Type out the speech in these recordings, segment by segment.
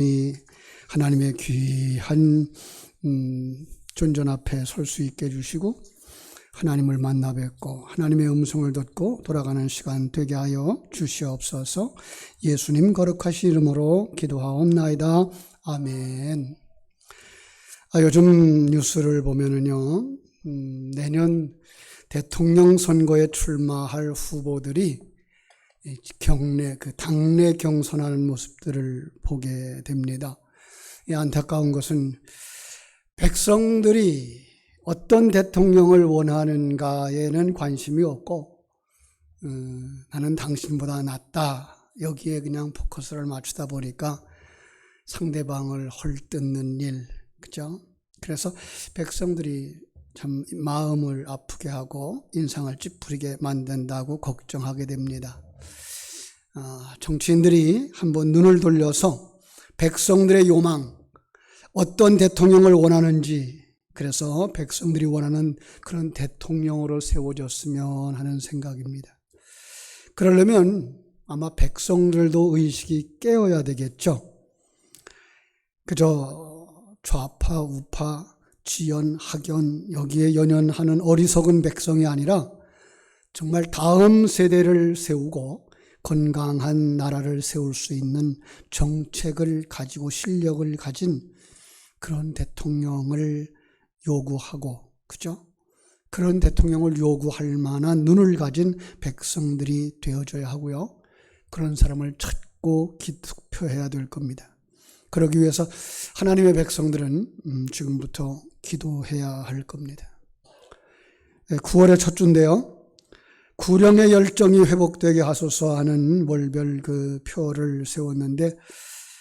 이 하나님의 귀한 존전 앞에 설 수 있게 해주시고 하나님을 만나 뵙고 하나님의 음성을 듣고 돌아가는 시간 되게 하여 주시옵소서. 예수님 거룩하신 이름으로 기도하옵나이다. 아멘. 요즘 뉴스를 보면은요, 내년 대통령 선거에 출마할 후보들이 당내 경선하는 모습들을 보게 됩니다. 이 안타까운 것은 백성들이 어떤 대통령을 원하는가에는 관심이 없고, 나는 당신보다 낫다. 여기에 그냥 포커스를 맞추다 보니까 상대방을 헐뜯는 일, 그죠? 그래서 백성들이 참 마음을 아프게 하고 인상을 찌푸리게 만든다고 걱정하게 됩니다. 정치인들이 한번 눈을 돌려서 백성들의 요망, 어떤 대통령을 원하는지, 그래서 백성들이 원하는 그런 대통령으로 세워졌으면 하는 생각입니다. 그러려면 아마 백성들도 의식이 깨어야 되겠죠. 그저 좌파, 우파, 지연, 학연 여기에 연연하는 어리석은 백성이 아니라 정말 다음 세대를 세우고 건강한 나라를 세울 수 있는 정책을 가지고 실력을 가진 그런 대통령을 요구하고, 그죠? 그런 대통령을 요구할 만한 눈을 가진 백성들이 되어줘야 하고요. 그런 사람을 찾고 투표해야 될 겁니다. 그러기 위해서 하나님의 백성들은 지금부터 기도해야 할 겁니다. 9월의 첫 주인데요. 구령의 열정이 회복되게 하소서 하는 월별 그 표를 세웠는데,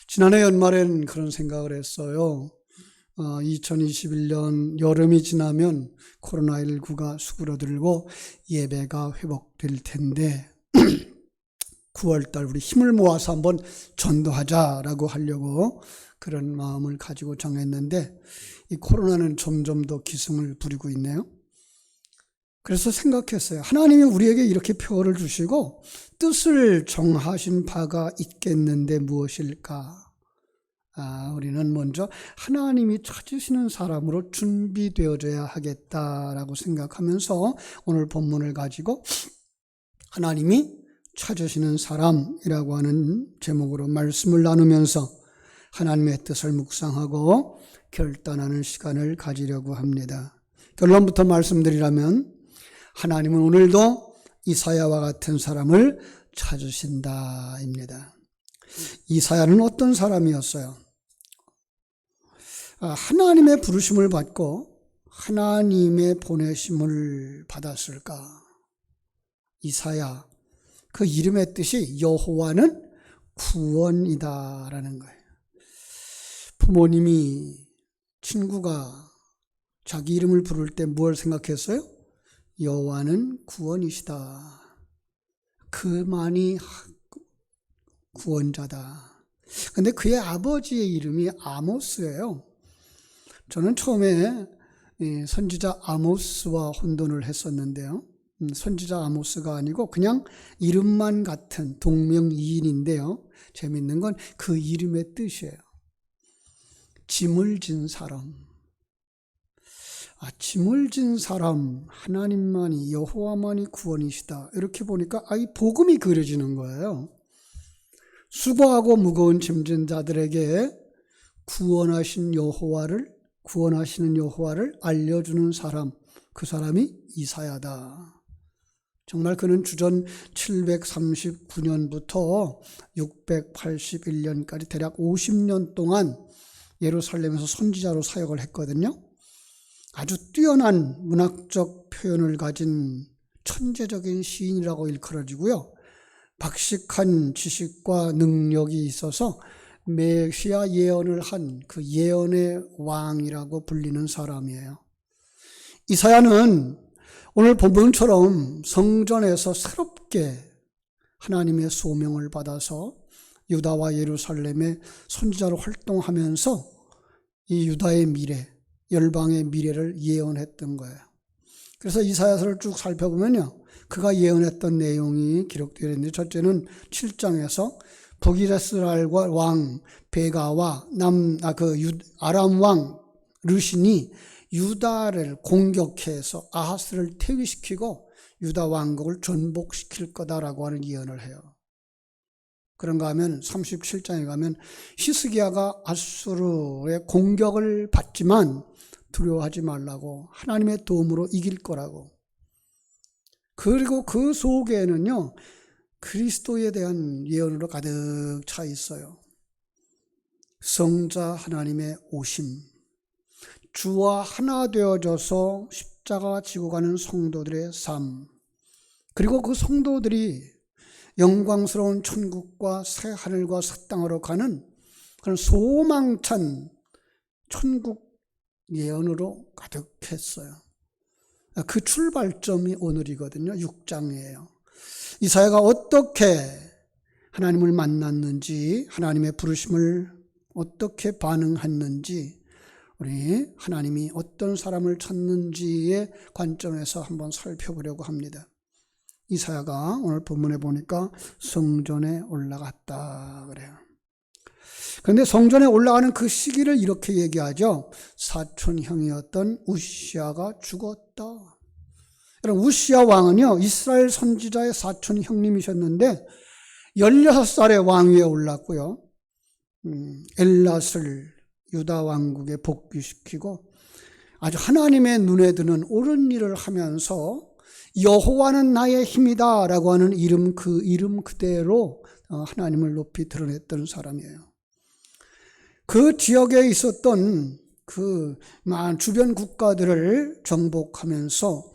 지난해 연말엔 그런 생각을 했어요. 2021년 여름이 지나면 코로나19가 수그러들고 예배가 회복될 텐데 9월달 우리 힘을 모아서 한번 전도하자라고 하려고 그런 마음을 가지고 정했는데, 이 코로나는 점점 더 기승을 부리고 있네요. 그래서 생각했어요. 하나님이 우리에게 이렇게 표를 주시고 뜻을 정하신 바가 있겠는데 무엇일까? 우리는 먼저 하나님이 찾으시는 사람으로 준비되어져야 하겠다라고 생각하면서 오늘 본문을 가지고 하나님이 찾으시는 사람이라고 하는 제목으로 말씀을 나누면서 하나님의 뜻을 묵상하고 결단하는 시간을 가지려고 합니다. 결론부터 말씀드리라면 하나님은 오늘도 이사야와 같은 사람을 찾으신다입니다. 이사야는 어떤 사람이었어요? 하나님의 부르심을 받고 하나님의 보내심을 받았을까? 이사야, 그 이름의 뜻이 여호와는 구원이다라는 거예요. 부모님이, 친구가 자기 이름을 부를 때 뭘 생각했어요? 여호와는 구원이시다. 그만이 구원자다. 근데 그의 아버지의 이름이 아모스예요. 저는 처음에 선지자 아모스와 혼돈을 했었는데요. 선지자 아모스가 아니고 그냥 이름만 같은 동명이인인데요. 재밌는 건 그 이름의 뜻이에요. 짐을 진 사람. 짐을 진 사람, 하나님만이, 여호와만이 구원이시다. 이렇게 보니까 이 복음이 그려지는 거예요. 수고하고 무거운 짐진 자들에게 구원하시는 여호와를 알려주는 사람, 그 사람이 이사야다. 정말 그는 주전 739년부터 681년까지 대략 50년 동안 예루살렘에서 선지자로 사역을 했거든요. 아주 뛰어난 문학적 표현을 가진 천재적인 시인이라고 일컬어지고요. 박식한 지식과 능력이 있어서 메시아 예언을 한 그 예언의 왕이라고 불리는 사람이에요. 이사야는 오늘 본문처럼 성전에서 새롭게 하나님의 소명을 받아서 유다와 예루살렘의 선지자로 활동하면서 이 유다의 미래, 열방의 미래를 예언했던 거예요. 그래서 이사야서를 쭉 살펴보면요, 그가 예언했던 내용이 기록되어 있는데, 첫째는 7장에서 북이스라엘 왕 베가와 아람 왕 르신이 유다를 공격해서 아하스를 퇴위시키고 유다 왕국을 전복시킬 거다라고 하는 예언을 해요. 그런가 하면 37장에 가면 히스기야가 아수르의 공격을 받지만 두려워하지 말라고, 하나님의 도움으로 이길 거라고. 그리고 그 속에는요, 그리스도에 대한 예언으로 가득 차 있어요. 성자 하나님의 오심, 주와 하나 되어져서 십자가 지고 가는 성도들의 삶, 그리고 그 성도들이 영광스러운 천국과 새 하늘과 새 땅으로 가는 그런 소망찬 천국 예언으로 가득했어요. 그 출발점이 오늘이거든요. 6장이에요. 이사야가 어떻게 하나님을 만났는지, 하나님의 부르심을 어떻게 반응했는지, 우리 하나님이 어떤 사람을 찾는지의 관점에서 한번 살펴보려고 합니다. 이사야가 오늘 본문에 보니까 성전에 올라갔다 그래요. 그런데 성전에 올라가는 그 시기를 이렇게 얘기하죠. 사촌형이었던 우시야가 죽었다. 여러분, 우시야 왕은요, 이스라엘 선지자의 사촌 형님이셨는데 16살에 왕위에 올랐고요. 엘랏을 유다 왕국에 복귀시키고 아주 하나님의 눈에 드는 옳은 일을 하면서 여호와는 나의 힘이다 라고 하는 이름, 그 이름 그대로 하나님을 높이 드러냈던 사람이에요. 그 지역에 있었던 그 주변 국가들을 정복하면서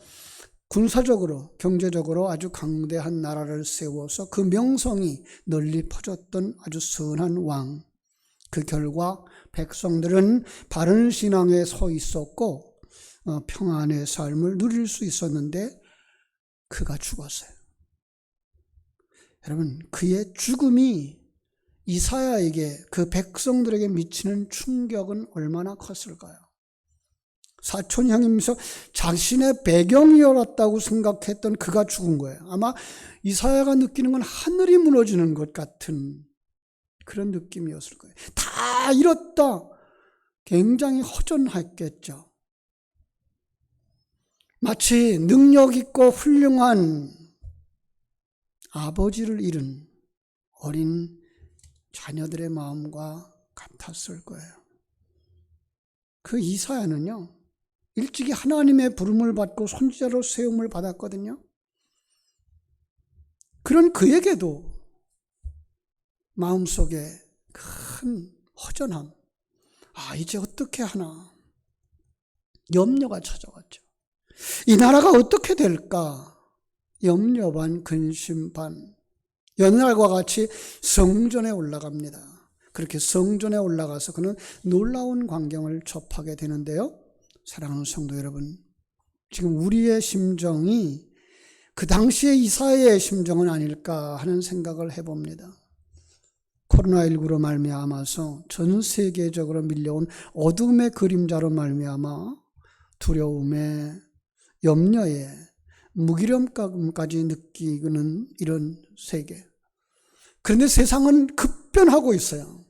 군사적으로, 경제적으로 아주 강대한 나라를 세워서 그 명성이 널리 퍼졌던 아주 선한 왕. 그 결과 백성들은 바른 신앙에 서 있었고 평안의 삶을 누릴 수 있었는데 그가 죽었어요. 여러분, 그의 죽음이 이사야에게, 그 백성들에게 미치는 충격은 얼마나 컸을까요? 사촌형이면서 자신의 배경이었다고 생각했던 그가 죽은 거예요. 아마 이사야가 느끼는 건 하늘이 무너지는 것 같은 그런 느낌이었을 거예요. 다 잃었다. 굉장히 허전했겠죠. 마치 능력 있고 훌륭한 아버지를 잃은 어린 자녀들의 마음과 같았을 거예요. 그 이사야는요, 일찍이 하나님의 부름을 받고 선지자로 세움을 받았거든요. 그런 그에게도 마음속에 큰 허전함, 이제 어떻게 하나, 염려가 찾아왔죠. 이 나라가 어떻게 될까? 염려 반 근심 반. 옛날과 같이 성전에 올라갑니다. 그렇게 성전에 올라가서 그는 놀라운 광경을 접하게 되는데요. 사랑하는 성도 여러분, 지금 우리의 심정이 그 당시의 이사야의 심정은 아닐까 하는 생각을 해봅니다. 코로나19로 말미암아서 전 세계적으로 밀려온 어둠의 그림자로 말미암아 두려움에, 염려에, 무기력감까지 느끼는 이런 세계. 그런데 세상은 급변하고 있어요.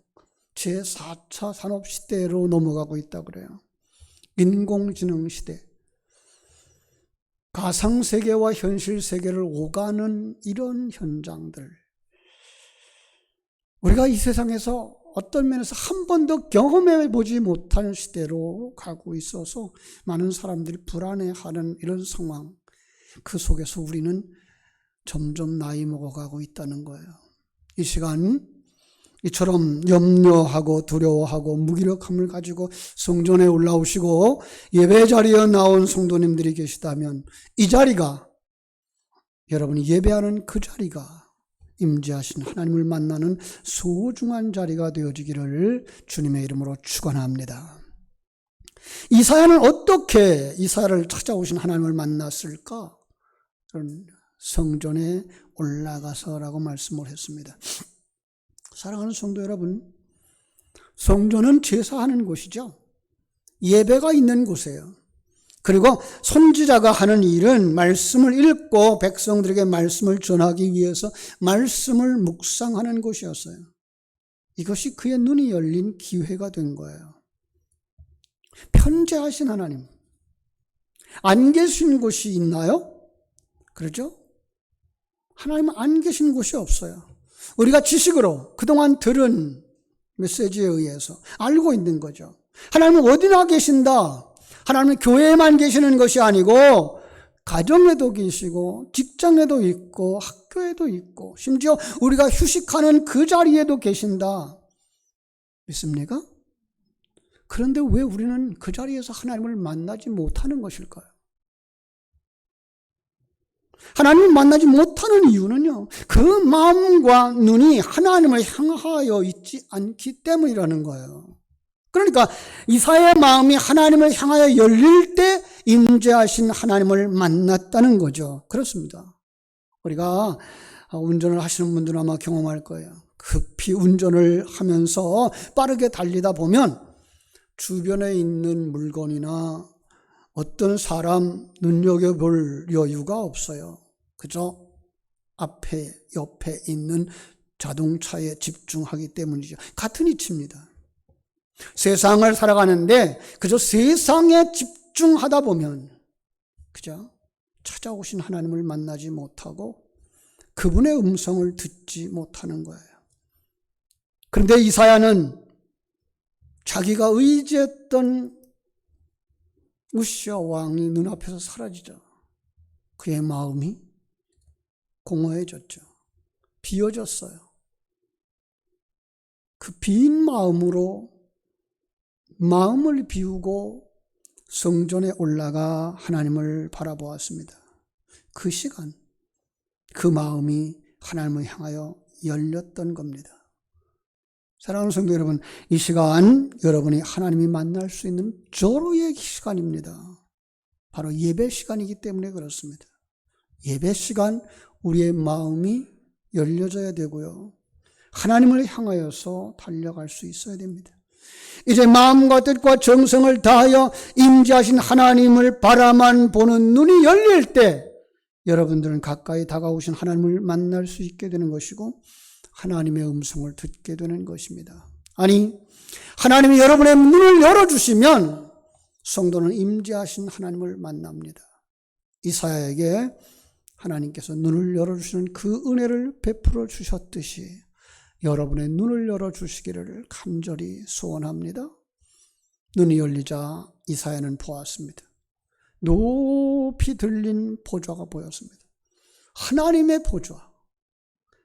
제4차 산업시대로 넘어가고 있다고 그래요. 인공지능 시대. 가상세계와 현실세계를 오가는 이런 현장들. 우리가 이 세상에서 어떤 면에서 한 번도 경험해보지 못한 시대로 가고 있어서 많은 사람들이 불안해하는 이런 상황. 그 속에서 우리는 점점 나이 먹어가고 있다는 거예요. 이 시간 이처럼 염려하고 두려워하고 무기력함을 가지고 성전에 올라오시고 예배 자리에 나온 성도님들이 계시다면 이 자리가, 여러분이 예배하는 그 자리가 임재하신 하나님을 만나는 소중한 자리가 되어지기를 주님의 이름으로 축원합니다. 이사야는 어떻게 이사야를 찾아오신 하나님을 만났을까? 성전에 올라가서라고 말씀을 했습니다. 사랑하는 성도 여러분, 성전은 제사하는 곳이죠. 예배가 있는 곳이에요. 그리고 선지자가 하는 일은 말씀을 읽고 백성들에게 말씀을 전하기 위해서 말씀을 묵상하는 것이었어요. 이것이 그의 눈이 열린 기회가 된 거예요. 편재하신 하나님, 안 계신 곳이 있나요? 그렇죠? 하나님은 안 계신 곳이 없어요. 우리가 지식으로 그동안 들은 메시지에 의해서 알고 있는 거죠. 하나님은 어디나 계신다. 하나님은 교회에만 계시는 것이 아니고 가정에도 계시고 직장에도 있고 학교에도 있고 심지어 우리가 휴식하는 그 자리에도 계신다. 믿습니까? 그런데 왜 우리는 그 자리에서 하나님을 만나지 못하는 것일까요? 하나님을 만나지 못하는 이유는요, 그 마음과 눈이 하나님을 향하여 있지 않기 때문이라는 거예요. 그러니까 이사야의 마음이 하나님을 향하여 열릴 때 임재하신 하나님을 만났다는 거죠. 그렇습니다. 우리가 운전을 하시는 분들은 아마 경험할 거예요. 급히 운전을 하면서 빠르게 달리다 보면 주변에 있는 물건이나 어떤 사람 눈여겨볼 여유가 없어요. 그죠? 앞에, 옆에 있는 자동차에 집중하기 때문이죠. 같은 이치입니다. 세상을 살아가는데 그저 세상에 집중하다 보면 그죠? 찾아오신 하나님을 만나지 못하고 그분의 음성을 듣지 못하는 거예요. 그런데 이사야는 자기가 의지했던 우시아 왕이 눈앞에서 사라지자 그의 마음이 공허해졌죠. 비어졌어요. 그 빈 마음으로 마음을 비우고 성전에 올라가 하나님을 바라보았습니다. 그 시간, 그 마음이 하나님을 향하여 열렸던 겁니다. 사랑하는 성도 여러분, 이 시간 여러분이 하나님이 만날 수 있는 절호의 시간입니다. 바로 예배 시간이기 때문에 그렇습니다. 예배 시간 우리의 마음이 열려져야 되고요. 하나님을 향하여서 달려갈 수 있어야 됩니다. 이제 마음과 뜻과 정성을 다하여 임재하신 하나님을 바라만 보는 눈이 열릴 때 여러분들은 가까이 다가오신 하나님을 만날 수 있게 되는 것이고 하나님의 음성을 듣게 되는 것입니다. 아니, 하나님이 여러분의 눈을 열어주시면 성도는 임재하신 하나님을 만납니다. 이사야에게 하나님께서 눈을 열어주시는 그 은혜를 베풀어 주셨듯이 여러분의 눈을 열어주시기를 간절히 소원합니다. 눈이 열리자 이사야는 보았습니다. 높이 들린 보좌가 보였습니다. 하나님의 보좌.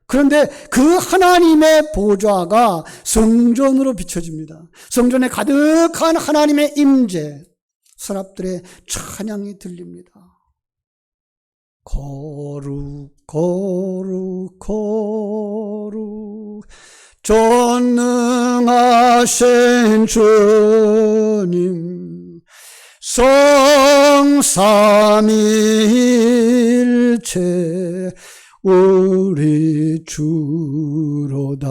그런데 그 하나님의 보좌가 성전으로 비춰집니다. 성전에 가득한 하나님의 임재, 서랍들의 찬양이 들립니다. 거룩 거룩 거룩 전능하신 주님 성삼위일체 우리 주로다.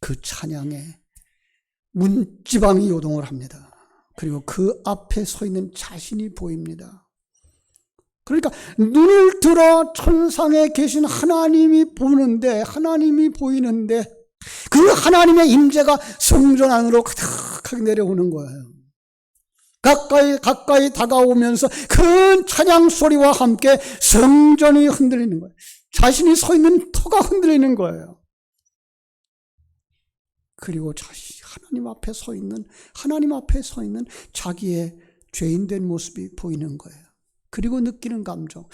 그 찬양에 문지방이 요동을 합니다. 그리고 그 앞에 서 있는 자신이 보입니다. 그러니까 눈을 들어 천상에 계신 하나님이 보이는데 그 하나님의 임재가 성전 안으로 가득하게 내려오는 거예요. 가까이 다가오면서 큰 찬양 소리와 함께 성전이 흔들리는 거예요. 자신이 서 있는 터가 흔들리는 거예요. 그리고 하나님 앞에 서 있는 자기의 죄인된 모습이 보이는 거예요. 그리고 느끼는 감정.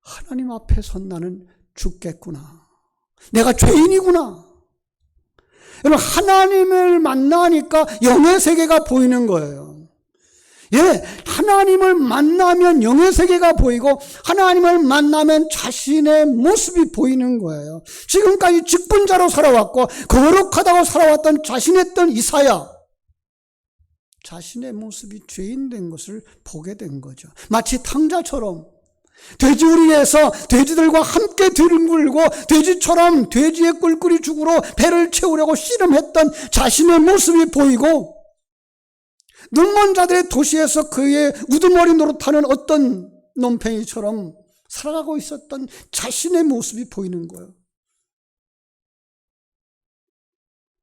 하나님 앞에 선 나는 죽겠구나. 내가 죄인이구나. 여러분, 하나님을 만나니까 영의 세계가 보이는 거예요. 예, 하나님을 만나면 영의 세계가 보이고 하나님을 만나면 자신의 모습이 보이는 거예요. 지금까지 직분자로 살아왔고 거룩하다고 살아왔던 자신했던 이사야, 자신의 모습이 죄인 된 것을 보게 된 거죠. 마치 탕자처럼 돼지우리에서 돼지들과 함께 들물고 돼지처럼 돼지의 꿀꿀이 죽으로 배를 채우려고 씨름했던 자신의 모습이 보이고 눈먼 자들의 도시에서 그의 우두머리 노릇하는 어떤 논팽이처럼 살아가고 있었던 자신의 모습이 보이는 거예요.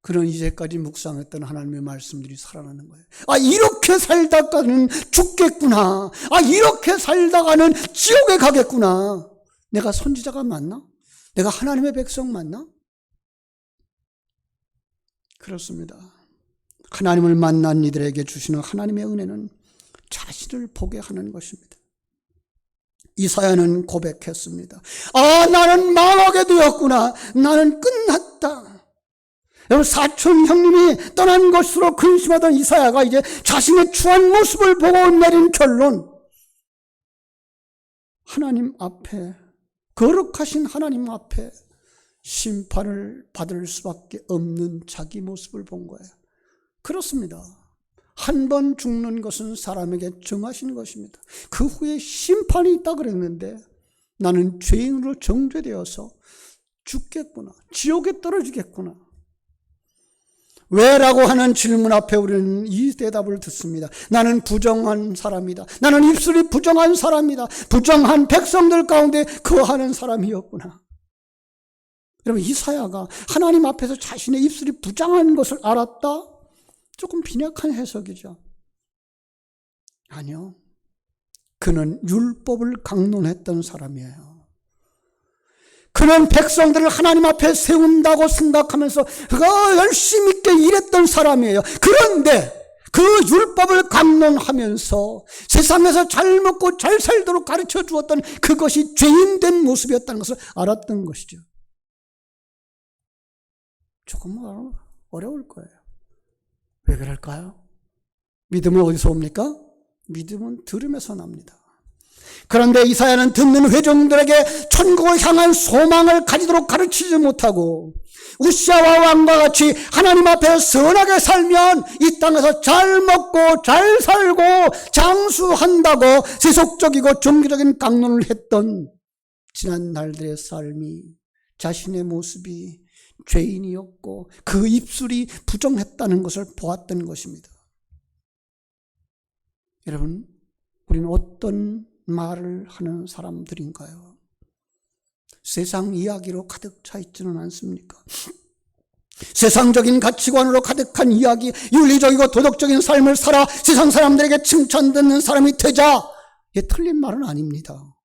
그런 이제까지 묵상했던 하나님의 말씀들이 살아나는 거예요. 아, 이렇게 살다가는 죽겠구나. 아, 이렇게 살다가는 지옥에 가겠구나. 내가 선지자가 맞나? 내가 하나님의 백성 맞나? 그렇습니다. 하나님을 만난 이들에게 주시는 하나님의 은혜는 자신을 보게 하는 것입니다. 이사야는 고백했습니다. 아, 나는 망하게 되었구나. 나는 끝났다. 여러분, 사촌 형님이 떠난 것으로 근심하던 이사야가 이제 자신의 추한 모습을 보고 내린 결론, 하나님 앞에, 거룩하신 하나님 앞에 심판을 받을 수밖에 없는 자기 모습을 본 거예요. 그렇습니다. 한 번 죽는 것은 사람에게 정하신 것입니다. 그 후에 심판이 있다 그랬는데 나는 죄인으로 정죄되어서 죽겠구나. 지옥에 떨어지겠구나. 왜라고 하는 질문 앞에 우리는 이 대답을 듣습니다. 나는 부정한 사람이다. 나는 입술이 부정한 사람이다. 부정한 백성들 가운데 거하는 사람이었구나. 여러분, 이사야가 하나님 앞에서 자신의 입술이 부정한 것을 알았다? 조금 빈약한 해석이죠. 아니요. 그는 율법을 강론했던 사람이에요. 그는 백성들을 하나님 앞에 세운다고 생각하면서 열심히 있게 일했던 사람이에요. 그런데 그 율법을 강론하면서 세상에서 잘 먹고 잘 살도록 가르쳐 주었던 그것이 죄인된 모습이었다는 것을 알았던 것이죠. 조금 어려울 거예요. 왜 그럴까요? 믿음은 어디서 옵니까? 믿음은 들음에서 납니다. 그런데 이사야는 듣는 회중들에게 천국을 향한 소망을 가지도록 가르치지 못하고 우시아와 왕과 같이 하나님 앞에 선하게 살면 이 땅에서 잘 먹고 잘 살고 장수한다고 세속적이고 종교적인 강론을 했던 지난 날들의 삶이, 자신의 모습이 죄인이었고 그 입술이 부정했다는 것을 보았던 것입니다. 여러분, 우리는 어떤 말을 하는 사람들인가요? 세상 이야기로 가득 차 있지는 않습니까? 세상적인 가치관으로 가득한 이야기, 윤리적이고 도덕적인 삶을 살아 세상 사람들에게 칭찬받는 사람이 되자, 이게 틀린 말은 아닙니다.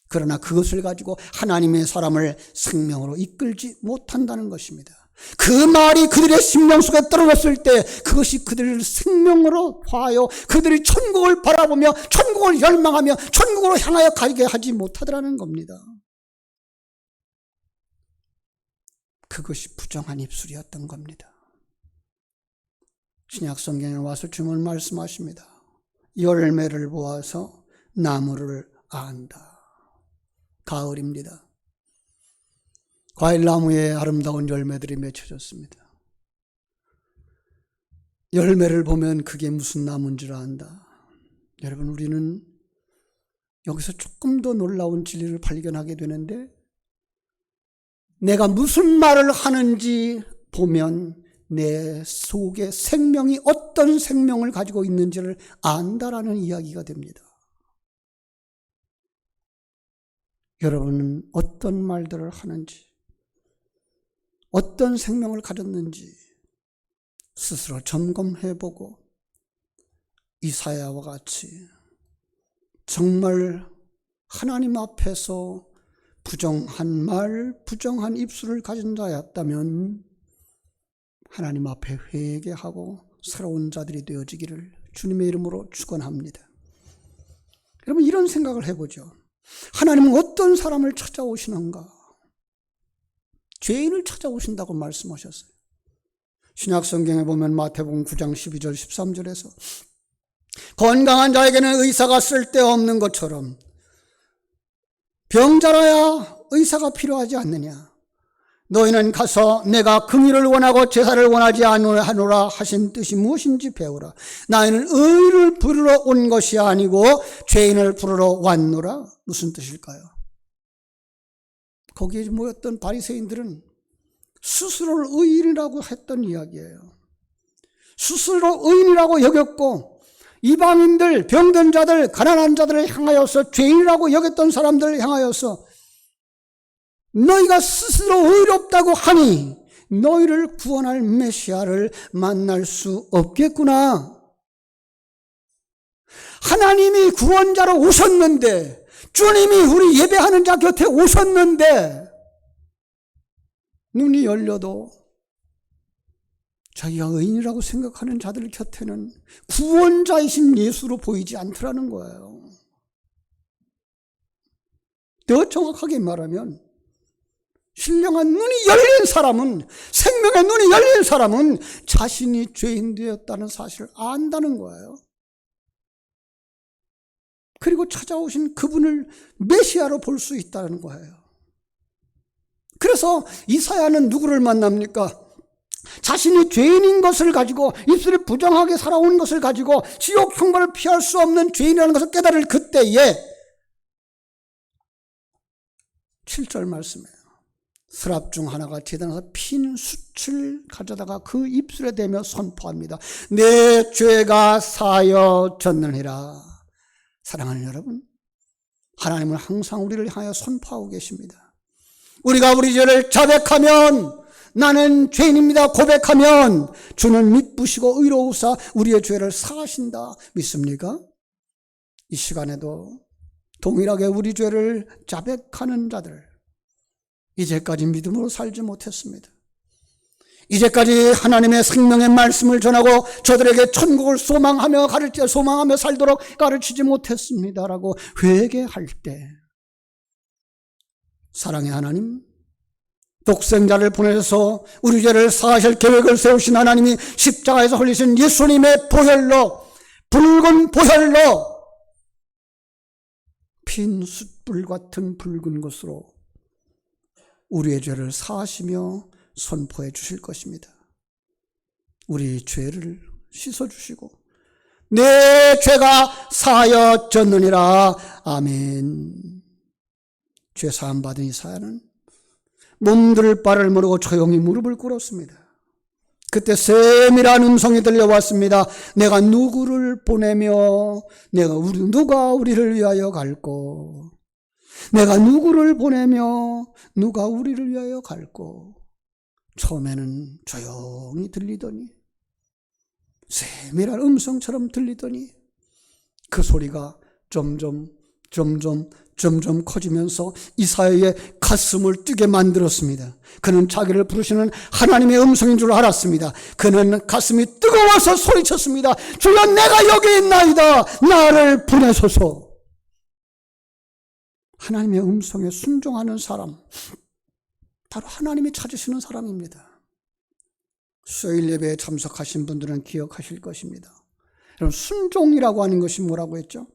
그러나 그것을 가지고 하나님의 사람을 생명으로 이끌지 못한다는 것입니다. 그 말이 그들의 심령 속에 떨어졌을 때 그것이 그들을 생명으로 화하여 그들이 천국을 바라보며 천국을 열망하며 천국으로 향하여 가게 하지 못하더라는 겁니다. 그것이 부정한 입술이었던 겁니다. 신약 성경에 와서 주님은 말씀하십니다. 열매를 보아서 나무를 안다. 가을입니다. 과일나무에 아름다운 열매들이 맺혀졌습니다. 열매를 보면 그게 무슨 나무인 줄 안다. 여러분, 우리는 여기서 조금 더 놀라운 진리를 발견하게 되는데, 내가 무슨 말을 하는지 보면 내 속에 생명이 어떤 생명을 가지고 있는지를 안다라는 이야기가 됩니다. 여러분은 어떤 말들을 하는지, 어떤 생명을 가졌는지 스스로 점검해보고 이사야와 같이 정말 하나님 앞에서 부정한 말, 부정한 입술을 가진 자였다면 하나님 앞에 회개하고 새로운 자들이 되어지기를 주님의 이름으로 축원합니다. 여러분, 이런 생각을 해보죠. 하나님은 어떤 사람을 찾아오시는가? 죄인을 찾아오신다고 말씀하셨어요. 신약 성경에 보면 마태복음 9장 12절 13절에서 건강한 자에게는 의사가 쓸데없는 것처럼 병자라야 의사가 필요하지 않느냐. 너희는 가서 내가 긍휼을 원하고 제사를 원하지 않노라 하신 뜻이 무엇인지 배우라. 나는 의를 부르러 온 것이 아니고 죄인을 부르러 왔노라. 무슨 뜻일까요? 거기에 모였던 바리새인들은 스스로를 의인이라고 했던 이야기예요. 스스로 의인이라고 여겼고 이방인들, 병든 자들, 가난한 자들을 향하여서 죄인이라고 여겼던 사람들을 향하여서 너희가 스스로 의롭다고 하니 너희를 구원할 메시아를 만날 수 없겠구나. 하나님이 구원자로 오셨는데, 주님이 우리 예배하는 자 곁에 오셨는데 눈이 열려도 자기가 의인이라고 생각하는 자들 곁에는 구원자이신 예수로 보이지 않더라는 거예요. 더 정확하게 말하면 신령한 눈이 열린 사람은, 생명의 눈이 열린 사람은 자신이 죄인 되었다는 사실을 안다는 거예요. 그리고 찾아오신 그분을 메시아로 볼 수 있다는 거예요. 그래서 이사야는 누구를 만납니까? 자신이 죄인인 것을 가지고, 입술이 부정하게 살아온 것을 가지고 지옥 형벌을 피할 수 없는 죄인이라는 것을 깨달을 그때에 7절 말씀이에요. 스랍 중 하나가 제단에서 핀 숯을 가져다가 그 입술에 대며 선포합니다. 내 죄가 사여졌느니라. 사랑하는 여러분, 하나님은 항상 우리를 향하여 선포하고 계십니다. 우리가 우리 죄를 자백하면, 나는 죄인입니다 고백하면 주는 미쁘시고 의로우사 우리의 죄를 사하신다. 믿습니까? 이 시간에도 동일하게 우리 죄를 자백하는 자들, 이제까지 믿음으로 살지 못했습니다. 이제까지 하나님의 생명의 말씀을 전하고 저들에게 천국을 소망하며 살도록 가르치지 못했습니다라고 회개할 때, 사랑의 하나님, 독생자를 보내서 우리 죄를 사하실 계획을 세우신 하나님이 십자가에서 흘리신 예수님의 보혈로, 붉은 보혈로, 핀 숯불 같은 붉은 것으로 우리의 죄를 사하시며 선포해 주실 것입니다. 우리 죄를 씻어주시고 내 죄가 사하여졌느니라. 아멘. 죄 사함 받은 이사야는 몸둘 바를 모르고 조용히 무릎을 꿇었습니다. 그때 세밀한 음성이 들려왔습니다. 내가 누구를 보내며 누가 우리를 위하여 갈꼬? 내가 누구를 보내며 누가 우리를 위하여 갈꼬? 처음에는 조용히 들리더니, 세밀한 음성처럼 들리더니 그 소리가 점점 커지면서 이사야의 가슴을 뛰게 만들었습니다. 그는 자기를 부르시는 하나님의 음성인 줄 알았습니다. 그는 가슴이 뜨거워서 소리쳤습니다. 주여, 내가 여기 있나이다. 나를 보내소서. 하나님의 음성에 순종하는 사람, 바로 하나님이 찾으시는 사람입니다. 수요일 예배에 참석하신 분들은 기억하실 것입니다. 여러분, 순종이라고 하는 것이 뭐라고 했죠?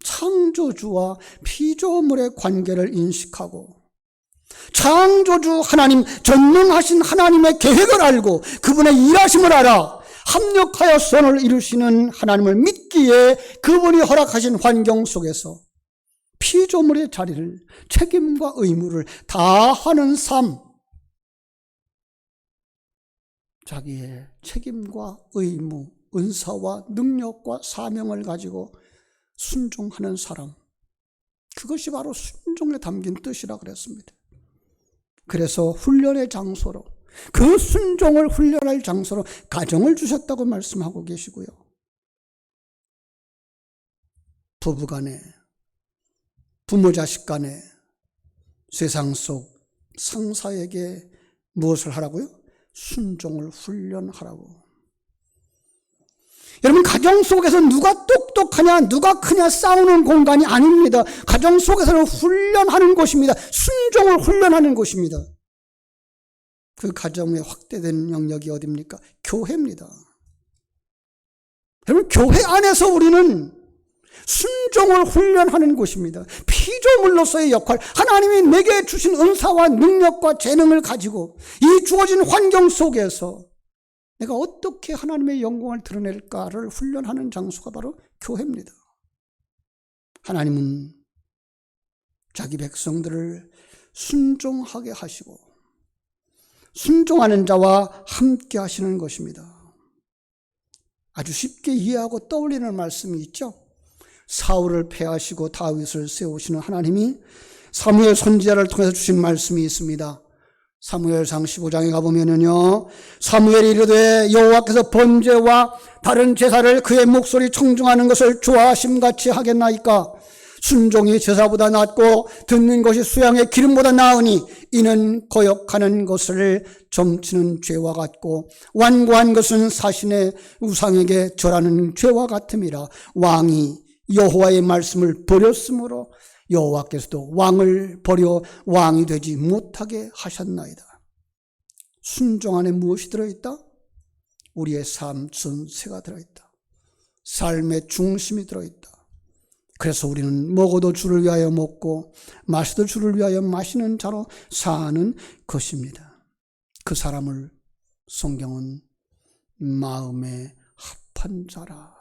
창조주와 피조물의 관계를 인식하고 창조주 하나님, 전능하신 하나님의 계획을 알고 그분의 일하심을 알아 합력하여 선을 이루시는 하나님을 믿기에 그분이 허락하신 환경 속에서 피조물의 자리를, 책임과 의무를 다하는 삶, 자기의 책임과 의무, 은사와 능력과 사명을 가지고 순종하는 사람, 그것이 바로 순종에 담긴 뜻이라 그랬습니다. 그래서 훈련의 장소로, 그 순종을 훈련할 장소로 가정을 주셨다고 말씀하고 계시고요. 부부간에, 부모 자식 간에, 세상 속 상사에게 무엇을 하라고요? 순종을 훈련하라고. 여러분, 가정 속에서 누가 똑똑하냐, 누가 크냐 싸우는 공간이 아닙니다. 가정 속에서는 훈련하는 곳입니다. 순종을 훈련하는 곳입니다. 그 가정의 확대된 영역이 어디입니까? 교회입니다. 여러분, 교회 안에서 우리는 순종을 훈련하는 곳입니다. 피조물로서의 역할, 하나님이 내게 주신 은사와 능력과 재능을 가지고 이 주어진 환경 속에서 내가 어떻게 하나님의 영광을 드러낼까를 훈련하는 장소가 바로 교회입니다. 하나님은 자기 백성들을 순종하게 하시고 순종하는 자와 함께 하시는 것입니다. 아주 쉽게 이해하고 떠올리는 말씀이 있죠. 사울을 패하시고 다윗을 세우시는 하나님이 사무엘 선지자를 통해서 주신 말씀이 있습니다. 사무엘상 15장에 가보면요, 사무엘이 이르되 여호와께서 번제와 다른 제사를 그의 목소리 청중하는 것을 좋아하심같이 하겠나이까? 순종이 제사보다 낫고 듣는 것이 수양의 기름보다 나으니 이는 거역하는 것을 점치는 죄와 같고 완고한 것은 사신의 우상에게 절하는 죄와 같음이라. 왕이 여호와의 말씀을 버렸으므로 여호와께서도 왕을 버려 왕이 되지 못하게 하셨나이다. 순종 안에 무엇이 들어있다? 우리의 삶 전체가 들어있다. 삶의 중심이 들어있다. 그래서 우리는 먹어도 주를 위하여 먹고 마셔도 주를 위하여 마시는 자로 사는 것입니다. 그 사람을 성경은 마음에 합한 자라.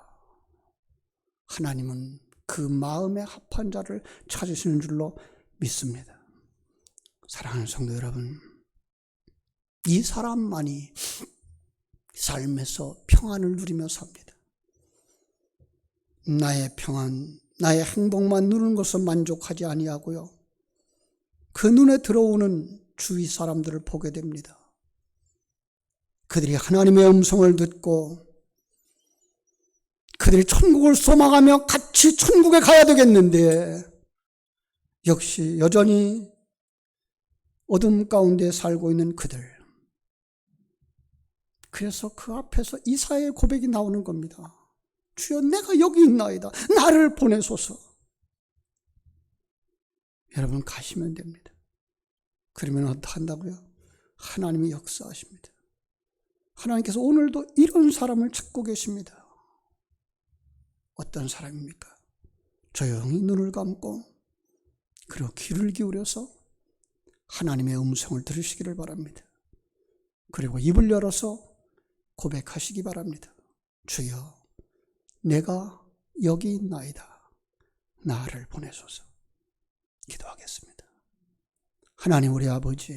하나님은 그 마음에 합한 자를 찾으시는 줄로 믿습니다. 사랑하는 성도 여러분, 이 사람만이 삶에서 평안을 누리며 삽니다. 나의 평안, 나의 행복만 누리는 것을 만족하지 아니하고요, 그 눈에 들어오는 주위 사람들을 보게 됩니다. 그들이 하나님의 음성을 듣고 그들이 천국을 소망하며 같이 천국에 가야 되겠는데 역시 여전히 어둠 가운데 살고 있는 그들. 그래서 그 앞에서 이사야의 고백이 나오는 겁니다. 주여, 내가 여기 있나이다. 나를 보내소서. 여러분, 가시면 됩니다. 그러면 어떡한다고요? 하나님이 역사하십니다. 하나님께서 오늘도 이런 사람을 찾고 계십니다. 어떤 사람입니까? 조용히 눈을 감고 그리고 귀를 기울여서 하나님의 음성을 들으시기를 바랍니다. 그리고 입을 열어서 고백하시기 바랍니다. 주여, 내가 여기 있나이다. 나를 보내소서. 기도하겠습니다. 하나님, 우리 아버지,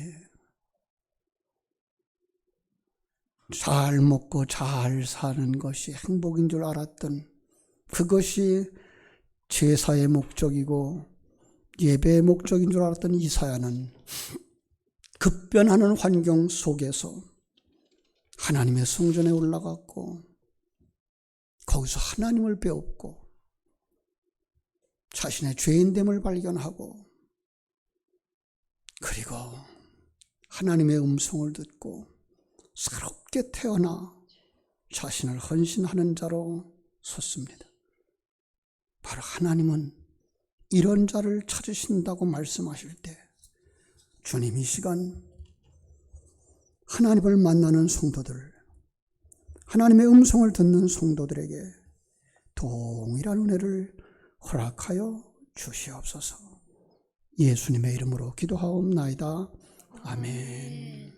잘 먹고 잘 사는 것이 행복인 줄 알았던, 그것이 제사의 목적이고 예배의 목적인 줄 알았던 이사야는 급변하는 환경 속에서 하나님의 성전에 올라갔고 거기서 하나님을 배웠고 자신의 죄인됨을 발견하고 그리고 하나님의 음성을 듣고 새롭게 태어나 자신을 헌신하는 자로 섰습니다. 바로 하나님은 이런 자를 찾으신다고 말씀하실 때 주님, 이 시간 하나님을 만나는 성도들, 하나님의 음성을 듣는 성도들에게 동일한 은혜를 허락하여 주시옵소서. 예수님의 이름으로 기도하옵나이다. 아멘.